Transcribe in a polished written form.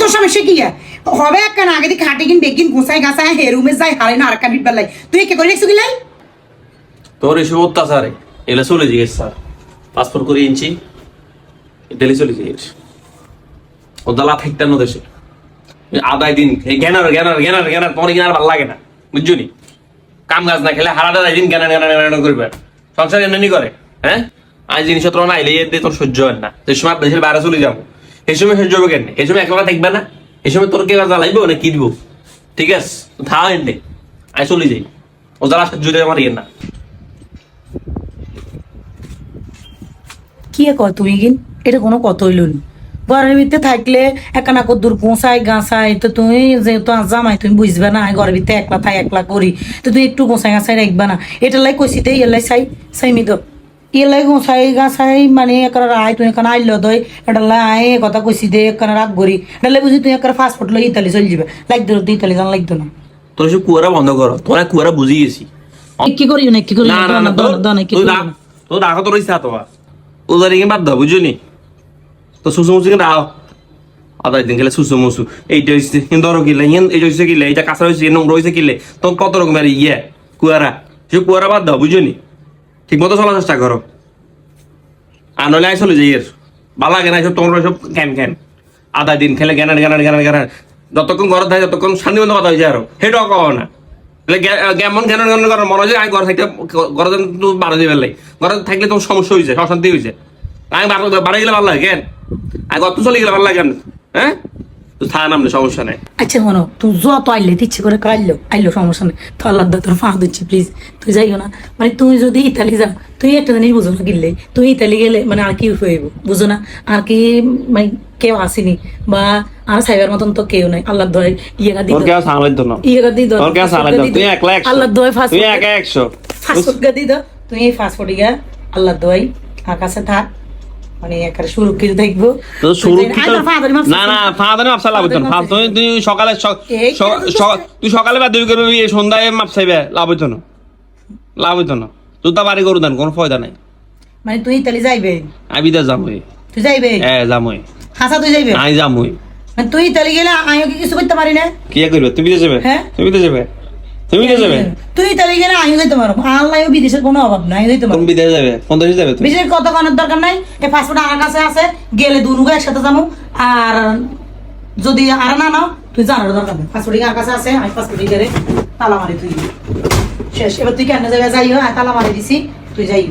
তোর সমস্যা কি হবে একখান আগে দিকে হাটে কিন বেগিন ঘুষাই গাছায় হে রুমে যাই হারে না আর একটা বিট বেলাই তুই কে করে রেখছো গিলাই তোর এসব অত্যাচারে এলে চলে জিজ্ঞেস স্যার পাসপোর্ট করে ইঞ্চি ডেলি চলে জিজ্ঞেস ও দালা থাকতেন দেশে আদায় দিন জ্ঞানার জ্ঞানার জ্ঞানার জ্ঞানার তোমার জ্ঞানার ভালো লাগে না বুঝছো নি কাম গাছ না খেলে হারাটা দিন জ্ঞানার জ্ঞানার জ্ঞানার করবে সংসার এমনি করে হ্যাঁ আজ জিনিসপত্র না এলে দিয়ে তোর সহ্য হয় না সেই সময় দেশের বাইরে চলে যাবো এই সময় সহ্য হবে কেন এই সময় একলা থাকবে না এই সময় তোর কে জ্বালাইবো না কি দিব ঠিক আছে ধা এনে আয় চলে যাই ও জ্বালা সহ্য দেয় আমার ইয়ে না কি কর তুমি কিন এটা কোনো কত হইল নি ঘরের ভিতরে থাকলে একখানা কদ্দুর পোঁছাই গাছাই তো তুমি যেহেতু জামাই তুমি বুঝবে না ঘরের ভিতরে একলা থাই একলা করি তো তুমি একটু গোছাই গাছাই রাখবে না এটা লাই কইছি দে এলাই চাইমি তো এলাই গোছাই গাছাই মানে একটা আয় তুমি এখানে আইল দই এটা লাই আয় কথা কইছি দে এখানে রাগ করি এটা লাই বুঝি তুমি একটা পাসপোর্ট লই ইতালি চলে যাবে লাগতো তো ইতালি জান লাগতো না তোর সব কুয়ারা বন্ধ করো তোরা কুয়ারা বুঝি গেছি কি করি না কি করি না না না তো রাখো তোর ইচ্ছা তো ওদের কি বাদ দাও বুঝছো নি তো সুসুমুসু কিন্তু আও আদায় দিন খেলে সুসুমুসু এইটা হচ্ছে ধরো কিলে এইটা হচ্ছে কিলে এইটা কাঁচা হয়েছে নোংরা হয়েছে কিলে তখন কত রকমের ইয়ে কুয়ারা সে কুয়ারা বাদ দাও বুঝছো নি ঠিক মতো চলার চেষ্টা করো আর নইলে আই চলে যাই এর ভালো লাগে না সব তোমরা সব ক্যান আদায় দিন খেলে জ্ঞান যতক্ষণ ঘরে থাকে ততক্ষণ শান্তি মতো কথা হয়েছে আরো সেটাও কও না কেমন জ্ঞান করার মনে হয় আমি ঘরে থাকতে ঘরে বাড়া দিয়ে ফেললাই ঘরে থাকলে তোমার সমস্যা হয়েছে অশান্তি হয়েছে আমি বাড়ি গেলে ভালো লাগে কেন আমি কত চলে গেলে ভালো লাগে কেন হ্যাঁ তো থা নামলে সমস্যা নেই আচ্ছা মনো তুই যত আইলে ইচ্ছে করে আইলো সমস্যা নেই তো আল্লাহ তোর ফা দিচ্ছি প্লিজ তুই যাইও না মানে তুই যদি ইতালি যাও তুই একটা জিনিস বুঝো না কিনলে তুই ইতালি গেলে মানে আর কি হইব বুঝো না আর কি মানে কেউ আসেনি বা আর সাইবার মতন তো কেউ নাই আল্লাহ দয় ইয়েগা দি ইয়েগা দি আল্লাহ দয় ফাস্টফুড গা দি তুই এই ফাস্টফুড গা আল্লাহ দয় আকাশে থাক মানে একারে সুরক্ষিত দেখবো তো সুরক্ষিত না না ফাদারে মাপসা লাভ হইতো না তুই সকালে তুই সকালে বা দুই করবি সন্ধ্যায় মাপ চাইবে লাভ হইতো না তুই তো বাড়ি করু দেন কোনো ফায়দা নাই মানে তুই ইতালি যাইবে আমি বিদেশ যামই তুই যাইবে হ্যাঁ যামই হাসা তুই যাইবে আমি যামই মানে তুই ইতালি গেলে আমিও কি কিছু করতে পারি না কি করবে তুমি বিদেশ যাবে হ্যাঁ তুমি বিদেশ যাবে তুই ইতালি গেলে আমিও যাইতে পারো আল্লাহ বিদেশের কোনো অভাব নাই যাইতে পারো বিদেশ যাবে কোন দেশে যাবে বিদেশের কত কানের দরকার নাই এই পাসপোর্ট আমার কাছে আছে গেলে দুনুগো একসাথে যাবো আর যদি আর না নাও তুই জানার দরকার নেই পাসপোর্ট আমার কাছে আছে আমি পাসপোর্ট গেলে তালা মারি তুই শেষ এবার তুই কেন যাবে যাইও তালা মারি দিছি তুই যাই